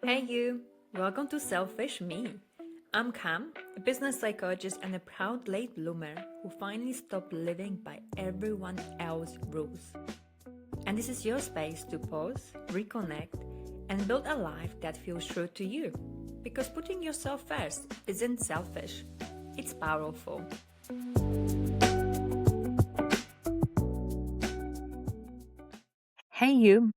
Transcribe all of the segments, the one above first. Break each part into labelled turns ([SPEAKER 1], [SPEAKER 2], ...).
[SPEAKER 1] Hey you, welcome to Selfish Me. I'm Cam, a business psychologist and a proud late bloomer who finally stopped living by everyone else's rules. And this is your space to pause, reconnect, and build a life that feels true to you. Because putting yourself first isn't selfish, it's powerful.
[SPEAKER 2] Hey you,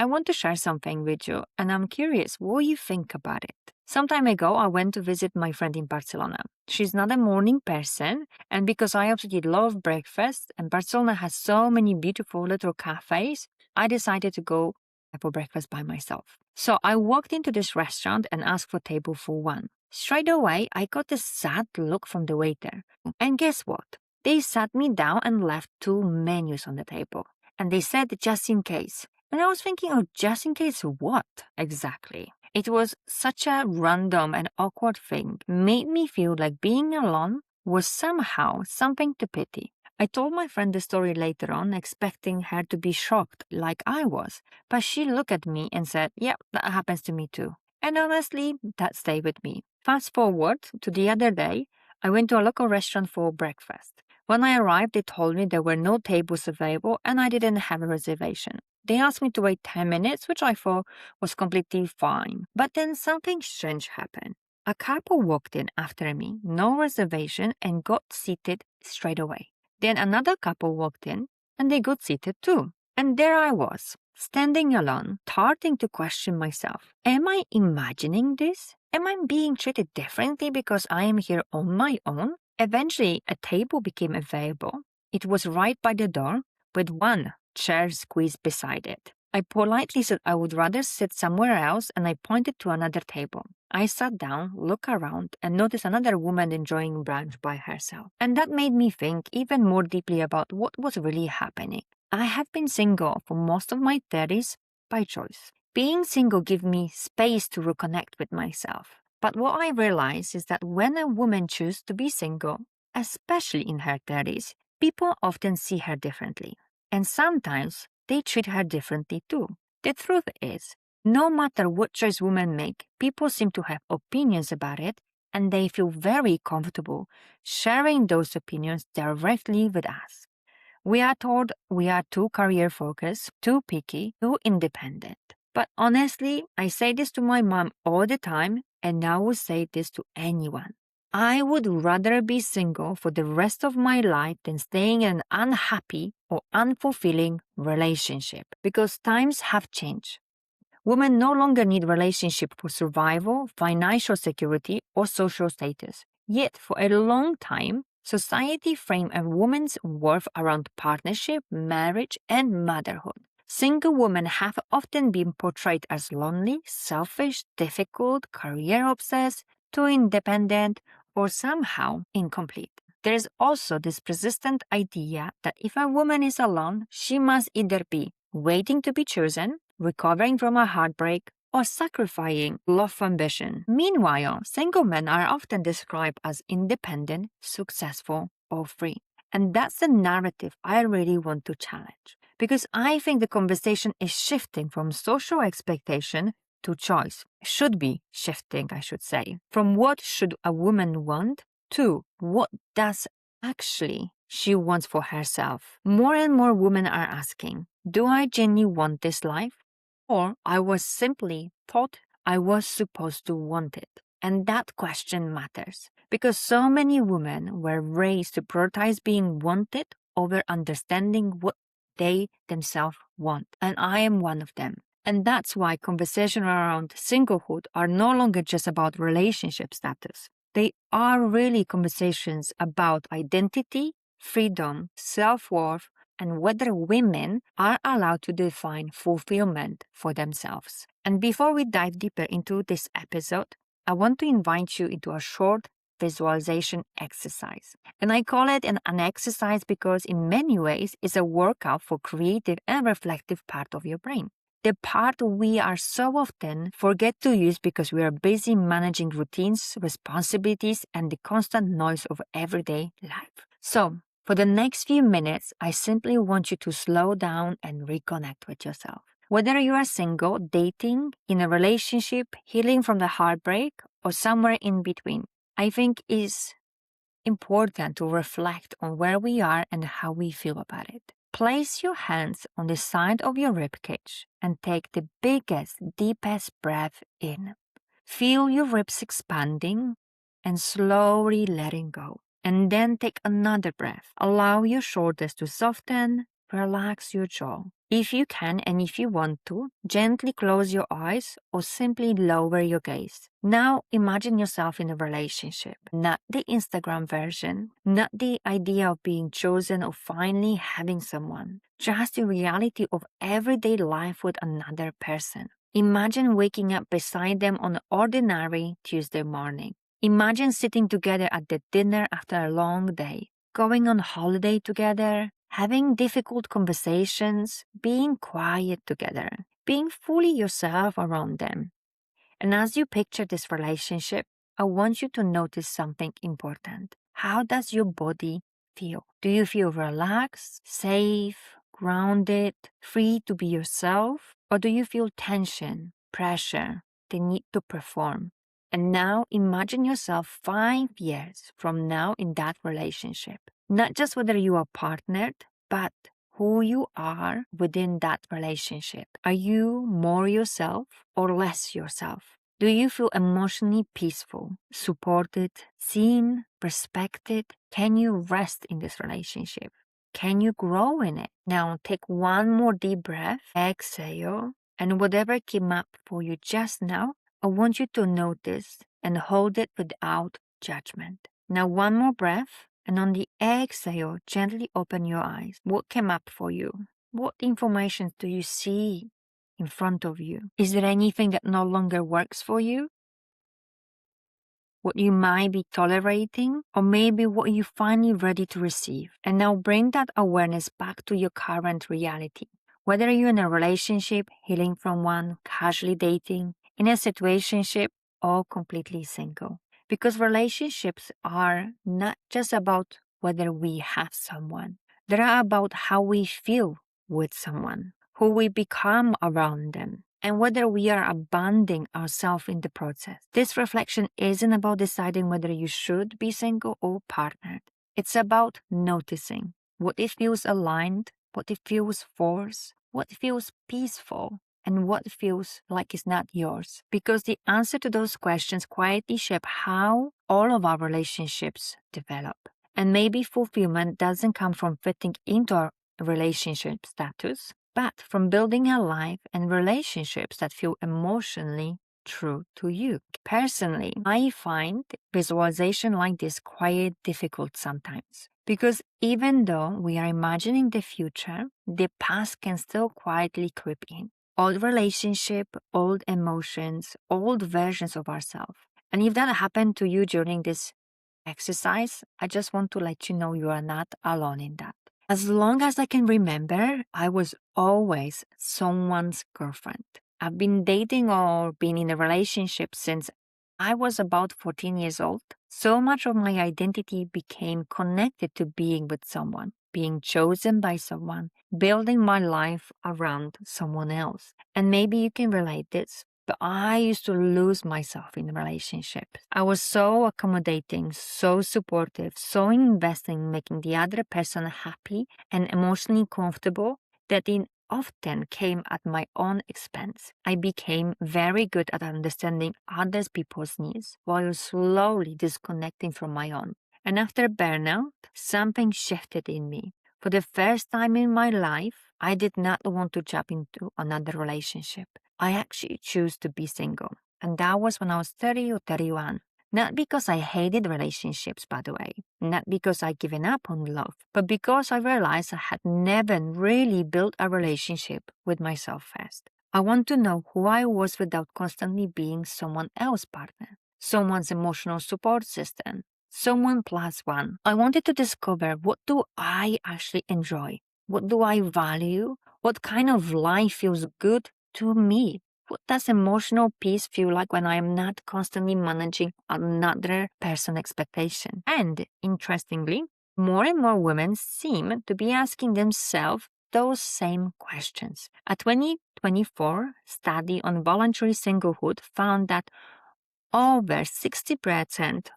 [SPEAKER 2] I want to share something with you and I'm curious what you think about it. Some time ago, I went to visit my friend in Barcelona. She's not a morning person, and because I absolutely love breakfast and Barcelona has so many beautiful little cafes, I decided to go for breakfast by myself. So I walked into this restaurant and asked for table for one. Straight away, I got this sad look from the waiter. And guess what? They sat me down and left two menus on the table. And they said just in case. And I was thinking, oh, just in case what exactly? It was such a random and awkward thing. Made me feel like being alone was somehow something to pity. I told my friend the story later on, expecting her to be shocked like I was. But she looked at me and said, yeah, that happens to me too. And honestly, that stayed with me. Fast forward to the other day, I went to a local restaurant for breakfast. When I arrived, they told me there were no tables available and I didn't have a reservation. They asked me to wait 10 minutes, which I thought was completely fine. But then something strange happened. A couple walked in after me, no reservation, and got seated straight away. Then another couple walked in and they got seated too. And there I was, standing alone, starting to question myself. Am I imagining this? Am I being treated differently because I am here on my own? Eventually, a table became available. It was right by the door, with one chair squeezed beside it. I politely said I would rather sit somewhere else and I pointed to another table. I sat down, looked around, and noticed another woman enjoying brunch by herself. And that made me think even more deeply about what was really happening. I have been single for most of my 30s by choice. Being single gave me space to reconnect with myself. But what I realized is that when a woman chooses to be single, especially in her 30s, people often see her differently. And sometimes they treat her differently too. The truth is, no matter what choice women make, people seem to have opinions about it and they feel very comfortable sharing those opinions directly with us. We are told we are too career-focused, too picky, too independent. But honestly, I say this to my mom all the time, and I would say this to anyone. I would rather be single for the rest of my life than staying in an unhappy or unfulfilling relationship, because times have changed. Women no longer need relationship for survival, financial security, or social status. Yet, for a long time, society framed a woman's worth around partnership, marriage, and motherhood. Single women have often been portrayed as lonely, selfish, difficult, career-obsessed, too independent, or somehow incomplete. There is also this persistent idea that if a woman is alone, she must either be waiting to be chosen, recovering from a heartbreak, or sacrificing love ambition. Meanwhile, single men are often described as independent, successful, or free. And that's the narrative I really want to challenge. Because I think the conversation is shifting from social expectation to choice. Should be shifting, I should say. From what should a woman want to what does actually she wants for herself. More and more women are asking, do I genuinely want this life? Or I was simply taught I was supposed to want it. And that question matters because so many women were raised to prioritize being wanted over understanding what they themselves want. And I am one of them. And that's why conversations around singlehood are no longer just about relationship status. They are really conversations about identity, freedom, self-worth, and whether women are allowed to define fulfillment for themselves. And before we dive deeper into this episode, I want to invite you into a short visualization exercise. And I call it an exercise because in many ways it's a workout for creative and reflective part of your brain. The part we are so often forget to use because we are busy managing routines, responsibilities, and the constant noise of everyday life. So, for the next few minutes, I simply want you to slow down and reconnect with yourself. Whether you are single, dating, in a relationship, healing from the heartbreak, or somewhere in between, I think is important to reflect on where we are and how we feel about it. Place your hands on the side of your ribcage and take the biggest, deepest breath in. Feel your ribs expanding and slowly letting go. And then take another breath. Allow your shoulders to soften, relax your jaw. If you can and if you want to, gently close your eyes or simply lower your gaze. Now imagine yourself in a relationship, not the Instagram version, not the idea of being chosen or finally having someone, just the reality of everyday life with another person. Imagine waking up beside them on an ordinary Tuesday morning. Imagine sitting together at the dinner after a long day, going on holiday together, having difficult conversations, being quiet together, being fully yourself around them. And as you picture this relationship, I want you to notice something important. How does your body feel? Do you feel relaxed, safe, grounded, free to be yourself? Or do you feel tension, pressure, the need to perform? And now imagine yourself 5 years from now in that relationship. Not just whether you are partnered, but who you are within that relationship. Are you more yourself or less yourself? Do you feel emotionally peaceful, supported, seen, respected? Can you rest in this relationship? Can you grow in it? Now take one more deep breath, exhale, and whatever came up for you just now, I want you to notice and hold it without judgment. Now one more breath, and on the exhale, gently open your eyes. What came up for you? What information do you see in front of you? Is there anything that no longer works for you? What you might be tolerating, or maybe what you're finally ready to receive. And now bring that awareness back to your current reality. Whether you're in a relationship, healing from one, casually dating, in a situationship, or completely single. Because relationships are not just about whether we have someone. They're about how we feel with someone, who we become around them, and whether we are abandoning ourselves in the process. This reflection isn't about deciding whether you should be single or partnered. It's about noticing what it feels aligned, what it feels forced, what feels peaceful, and what feels like it's not yours. Because the answer to those questions quietly shape how all of our relationships develop. And maybe fulfillment doesn't come from fitting into our relationship status, but from building a life and relationships that feel emotionally true to you. Personally, I find visualization like this quite difficult sometimes. Because even though we are imagining the future, the past can still quietly creep in. Old relationship, old emotions, old versions of ourselves. And if that happened to you during this exercise, I just want to let you know you are not alone in that. As long as I can remember, I was always someone's girlfriend. I've been dating or been in a relationship since I was about 14 years old. So much of my identity became connected to being with someone, being chosen by someone, building my life around someone else. And maybe you can relate this, but I used to lose myself in relationships. I was so accommodating, so supportive, so invested in making the other person happy and emotionally comfortable that it often came at my own expense. I became very good at understanding other people's needs while slowly disconnecting from my own. And after burnout, something shifted in me. For the first time in my life, I did not want to jump into another relationship. I actually chose to be single. And that was when I was 30 or 31. Not because I hated relationships, by the way. Not because I'd given up on love. But because I realized I had never really built a relationship with myself first. I want to know who I was without constantly being someone else's partner. Someone's emotional support system. Someone plus one. I wanted to discover, what do I actually enjoy? What do I value? What kind of life feels good to me? What does emotional peace feel like when I am not constantly managing another person's expectation? And interestingly, more and more women seem to be asking themselves those same questions. At 20, 2024 study on voluntary singlehood found that over 60%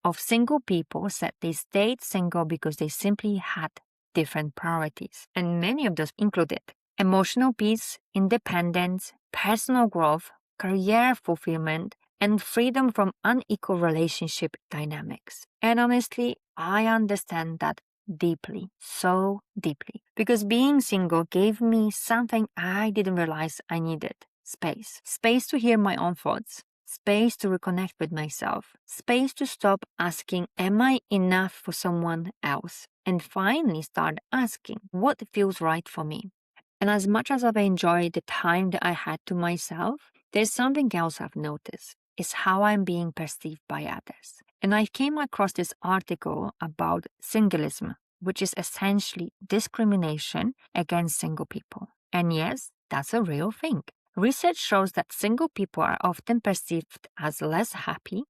[SPEAKER 2] of single people said they stayed single because they simply had different priorities. And many of those included emotional peace, independence, personal growth, career fulfillment, and freedom from unequal relationship dynamics. And honestly, I understand that deeply, so deeply, because being single gave me something I didn't realize I needed: space. Space to hear my own thoughts, space to reconnect with myself, space to stop asking, am I enough for someone else? And finally start asking, what feels right for me? And as much as I've enjoyed the time that I had to myself, there's something else I've noticed. It's how I'm being perceived by others. And I came across this article about singlism, which is essentially discrimination against single people. And yes, that's a real thing. Research shows that single people are often perceived as less happy,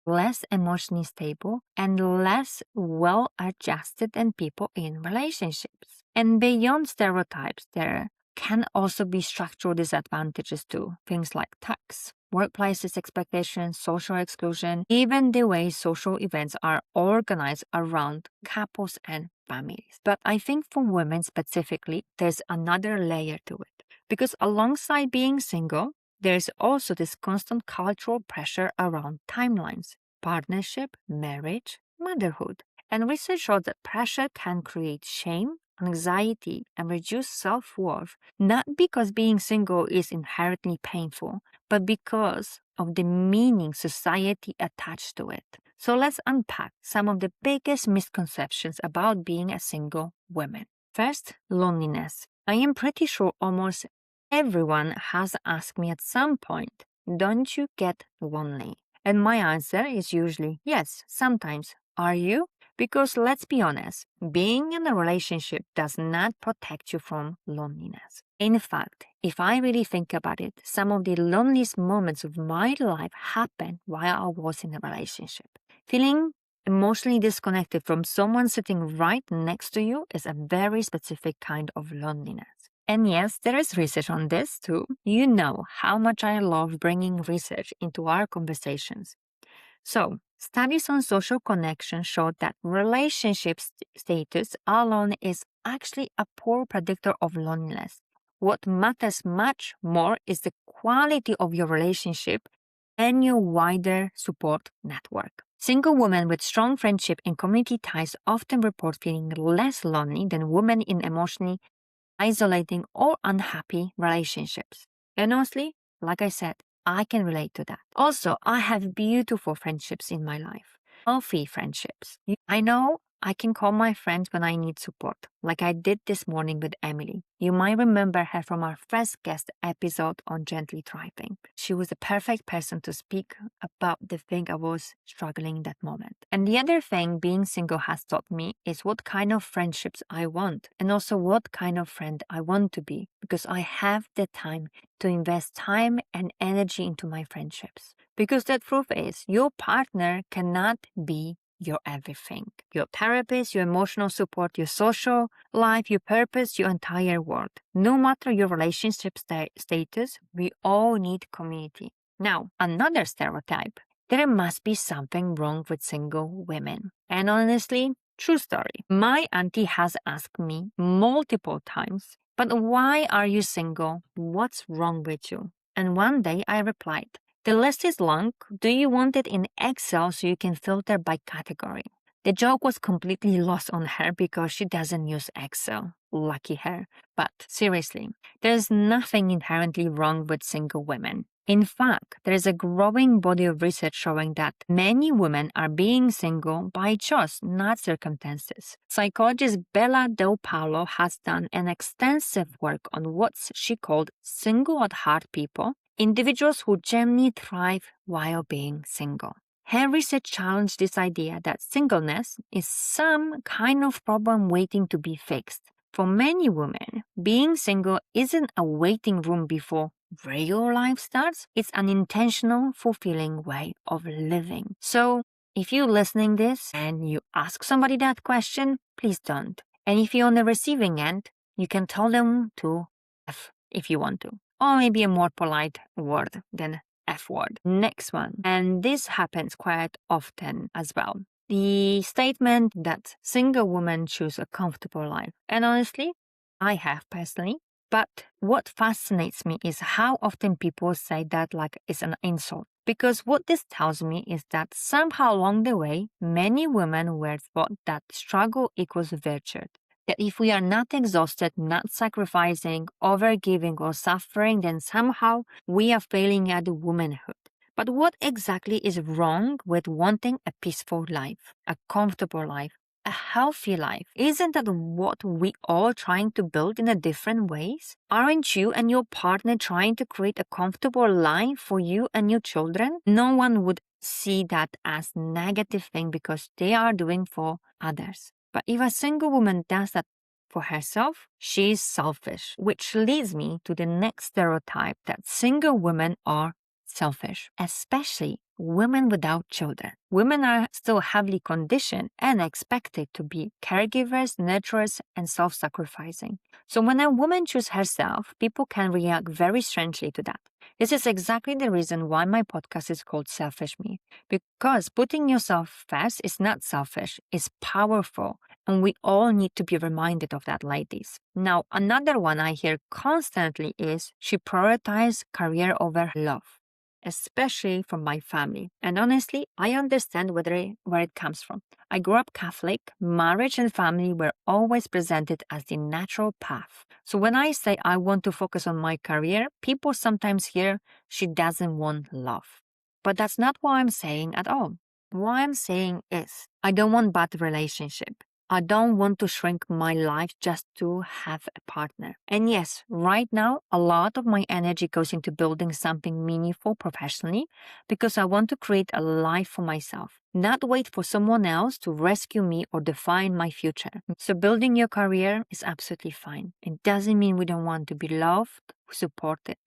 [SPEAKER 2] less emotionally stable, and less well-adjusted than people in relationships. And beyond stereotypes, there can also be structural disadvantages too. Things like tax, workplaces expectations, social exclusion, even the way social events are organized around couples and families. But I think for women specifically, there's another layer to it. Because alongside being single, there's also this constant cultural pressure around timelines, partnership, marriage, motherhood. And research shows that pressure can create shame, anxiety, and reduce self-worth, not because being single is inherently painful, but because of the meaning society attached to it. So let's unpack some of the biggest misconceptions about being a single woman. First, loneliness. I am pretty sure almost everyone has asked me at some point, don't you get lonely? And my answer is usually yes, sometimes. Are you? Because let's be honest, being in a relationship does not protect you from loneliness. In fact, if I really think about it, some of the loneliest moments of my life happened while I was in a relationship. Feeling emotionally disconnected from someone sitting right next to you is a very specific kind of loneliness. And yes, there is research on this too. You know how much I love bringing research into our conversations. So, studies on social connection showed that relationship status alone is actually a poor predictor of loneliness. What matters much more is the quality of your relationship and your wider support network. Single women with strong friendship and community ties often report feeling less lonely than women in emotionally isolating or unhappy relationships. And honestly, like I said, I can relate to that. Also, I have beautiful friendships in my life, healthy friendships. I know I can call my friends when I need support, like I did this morning with Emily. You might remember her from our first guest episode on Gently Thriving. She was the perfect person to speak about the thing I was struggling in that moment. And the other thing being single has taught me is what kind of friendships I want, and also what kind of friend I want to be, because I have the time to invest time and energy into my friendships. Because the truth is, your partner cannot be your everything. Your therapist, your emotional support, your social life, your purpose, your entire world. No matter your relationship status, we all need community. Now, another stereotype. There must be something wrong with single women. And honestly, true story. My auntie has asked me multiple times, but why are you single? What's wrong with you? And one day I replied, the list is long. Do you want it in Excel so you can filter by category? The joke was completely lost on her because she doesn't use Excel. Lucky her. But seriously, there's nothing inherently wrong with single women. In fact, there is a growing body of research showing that many women are being single by choice, not circumstances. Psychologist Bella Del Paulo has done an extensive work on what she called single at heart people, individuals who genuinely thrive while being single. Her research challenged this idea that singleness is some kind of problem waiting to be fixed. For many women, being single isn't a waiting room before real life starts. It's an intentional, fulfilling way of living. So, if you're listening this and you ask somebody that question, please don't. And if you're on the receiving end, you can tell them to F if you want to. or maybe a more polite word than F word. Next one, and this happens quite often as well. The statement that single women choose a comfortable life. And honestly, I have personally. But what fascinates me is how often people say that like it's an insult. Because what this tells me is that somehow along the way, many women were taught that struggle equals virtue. That if we are not exhausted, not sacrificing, overgiving, or suffering, then somehow we are failing at womanhood. But what exactly is wrong with wanting a peaceful life, a comfortable life, a healthy life? Isn't that what we all trying to build in a different ways? Aren't you and your partner trying to create a comfortable life for you and your children? No one would see that as negative thing because they are doing for others. But if a single woman does that for herself, she is selfish, which leads me to the next stereotype that single women are selfish, especially women without children. Women are still heavily conditioned and expected to be caregivers, nurturers, and self-sacrificing. So when a woman chooses herself, people can react very strangely to that. This is exactly the reason why my podcast is called Selfish Me, because putting yourself first is not selfish, it's powerful. And we all need to be reminded of that, ladies. Now, another one I hear constantly is she prioritizes career over love, especially from my family. And honestly, I understand where it comes from. I grew up Catholic. Marriage and family were always presented as the natural path. So when I say I want to focus on my career, people sometimes hear she doesn't want love. But that's not what I'm saying at all. What I'm saying is I don't want bad relationship. I don't want to shrink my life just to have a partner. And yes, right now, a lot of my energy goes into building something meaningful professionally because I want to create a life for myself, not wait for someone else to rescue me or define my future. So building your career is absolutely fine. It doesn't mean we don't want to be loved, supported.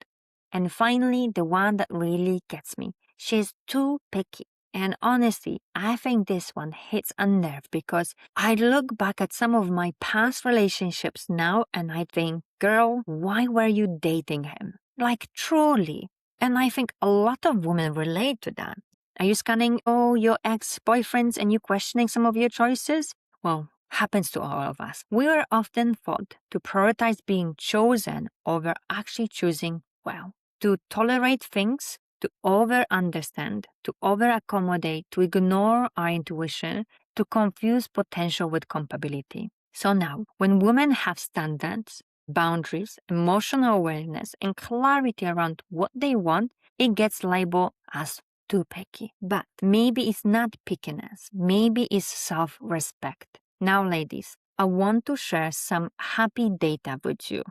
[SPEAKER 2] And finally, the one that really gets me. She's too picky. And honestly, I think this one hits a nerve because I look back at some of my past relationships now and I think, girl, why were you dating him? Like truly. And I think a lot of women relate to that. Are you scanning all your ex-boyfriends and you questioning some of your choices? Well, happens to all of us. We are often taught to prioritize being chosen over actually choosing well, to tolerate things, to over-understand, to over-accommodate, to ignore our intuition, to confuse potential with compatibility. So now, when women have standards, boundaries, emotional awareness, and clarity around what they want, it gets labeled as too picky. But maybe it's not pickiness. Maybe it's self-respect. Now, ladies, I want to share some happy data with you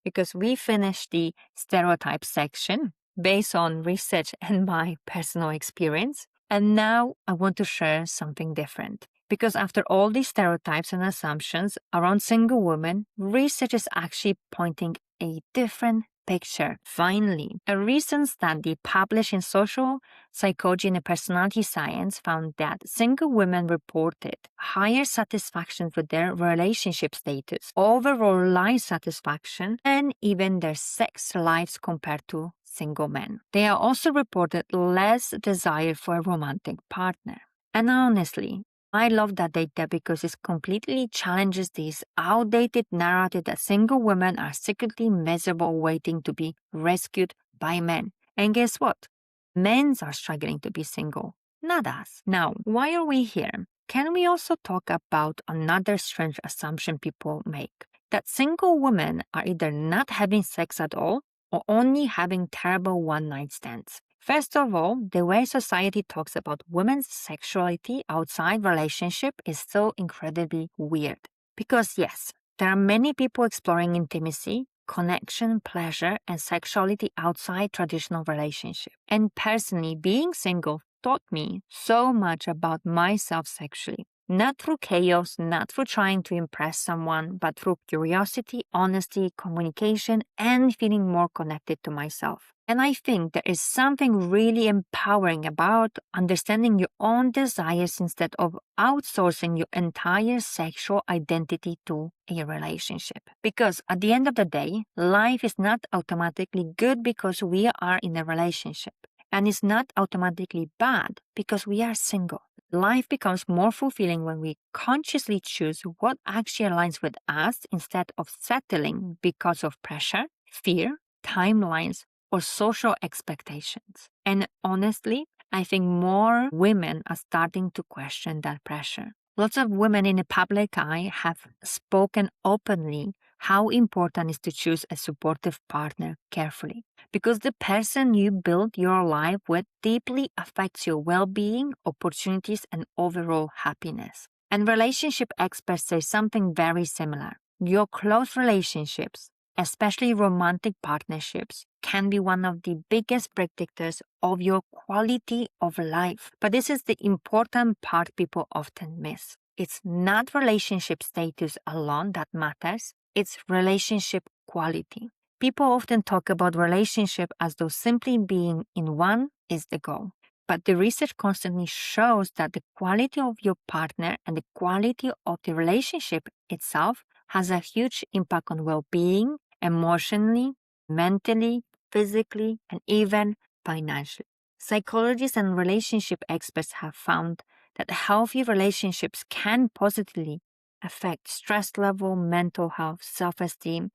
[SPEAKER 2] because we finished the stereotype section based on research and my personal experience. And now I want to share something different. Because after all these stereotypes and assumptions around single women, research is actually pointing a different picture. Finally, a recent study published in Social Psychology and Personality Science found that single women reported higher satisfaction with their relationship status, overall life satisfaction, and even their sex lives compared to single men. They are also reported less desire for a romantic partner. And honestly, I love that data because it completely challenges this outdated narrative that single women are secretly miserable waiting to be rescued by men. And guess what? Men are struggling to be single, not us. Now, why are we here? Can we also talk about another strange assumption people make? That single women are either not having sex at all or only having terrible one-night stands. First of all, the way society talks about women's sexuality outside relationship is so incredibly weird. Because yes, there are many people exploring intimacy, connection, pleasure, and sexuality outside traditional relationship. And personally, being single taught me so much about myself sexually. Not through chaos, not through trying to impress someone, but through curiosity, honesty, communication, and feeling more connected to myself. And I think there is something really empowering about understanding your own desires instead of outsourcing your entire sexual identity to a relationship. Because at the end of the day, life is not automatically good because we are in a relationship. And it's not automatically bad because we are single. Life becomes more fulfilling when we consciously choose what actually aligns with us instead of settling because of pressure, fear, timelines, or social expectations. And honestly, I think more women are starting to question that pressure. Lots of women in the public eye have spoken openly how important it is to choose a supportive partner carefully, because the person you build your life with deeply affects your well-being, opportunities, and overall happiness. And relationship experts say something very similar. Your close relationships, especially romantic partnerships, can be one of the biggest predictors of your quality of life. But this is the important part people often miss. It's not relationship status alone that matters, it's relationship quality. People often talk about relationship as though simply being in one is the goal. But the research constantly shows that the quality of your partner and the quality of the relationship itself has a huge impact on well-being, emotionally, mentally, physically, and even financially. Psychologists and relationship experts have found that healthy relationships can positively affect stress level, mental health, self-esteem,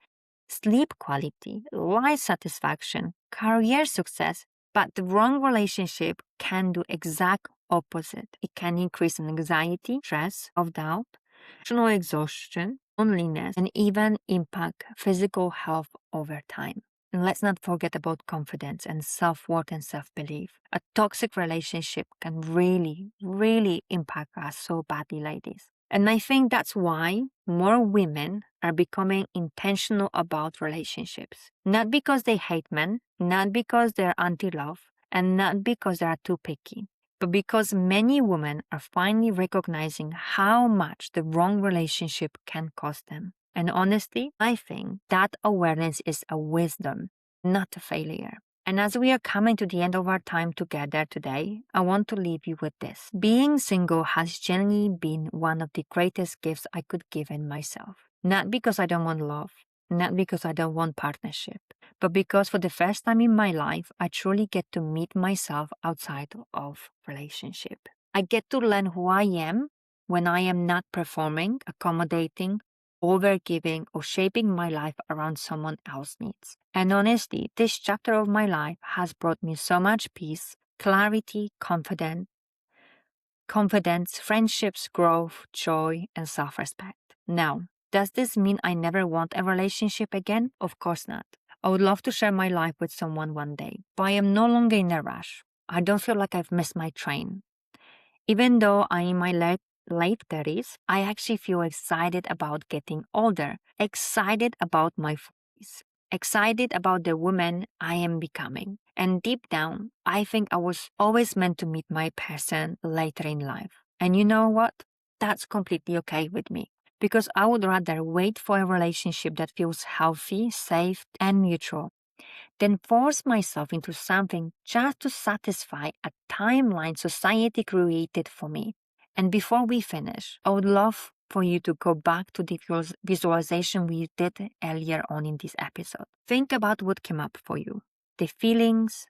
[SPEAKER 2] sleep quality, life satisfaction, career success, but the wrong relationship can do exact opposite. It can increase anxiety, stress, self-doubt, emotional exhaustion, loneliness, and even impact physical health over time. And let's not forget about confidence and self-worth and self-belief. A toxic relationship can really, really impact us so badly, ladies. And I think that's why more women are becoming intentional about relationships. Not because they hate men, not because they're anti-love, and not because they are too picky, but because many women are finally recognizing how much the wrong relationship can cost them. And honestly, I think that awareness is a wisdom, not a failure. And as we are coming to the end of our time together today, I want to leave you with this. Being single has genuinely been one of the greatest gifts I could give in myself. Not because I don't want love, not because I don't want partnership, but because for the first time in my life, I truly get to meet myself outside of relationship. I get to learn who I am when I am not performing, accommodating, overgiving, or shaping my life around someone else's needs. And honestly, this chapter of my life has brought me so much peace, clarity, confidence, friendships, growth, joy, and self-respect. Now, does this mean I never want a relationship again? Of course not. I would love to share my life with someone one day, but I am no longer in a rush. I don't feel like I've missed my train. Even though I'm in my late 30s, I actually feel excited about getting older, excited about my 40s, excited about the woman I am becoming. And deep down, I think I was always meant to meet my person later in life. And you know what? That's completely okay with me, because I would rather wait for a relationship that feels healthy, safe, and mutual than force myself into something just to satisfy a timeline society created for me. And before we finish, I would love for you to go back to the visualization we did earlier on in this episode. Think about what came up for you. The feelings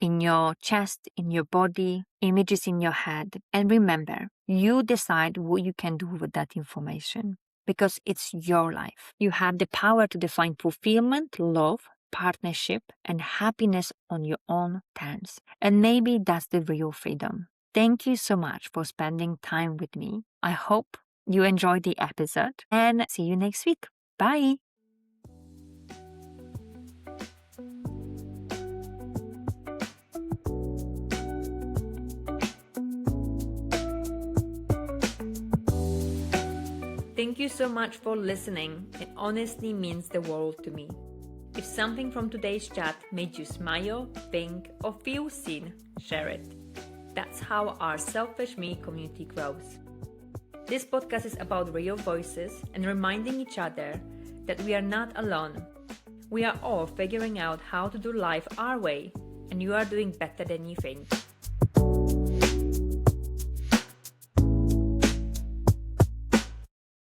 [SPEAKER 2] in your chest, in your body, images in your head. And remember, you decide what you can do with that information, because it's your life. You have the power to define fulfillment, love, partnership, and happiness on your own terms. And maybe that's the real freedom. Thank you so much for spending time with me. I hope you enjoyed the episode, and see you next week. Bye.
[SPEAKER 1] Thank you so much for listening. It honestly means the world to me. If something from today's chat made you smile, think, or feel seen, share it. That's how our Selfish Me community grows. This podcast is about real voices and reminding each other that we are not alone. We are all figuring out how to do life our way, and you are doing better than you think.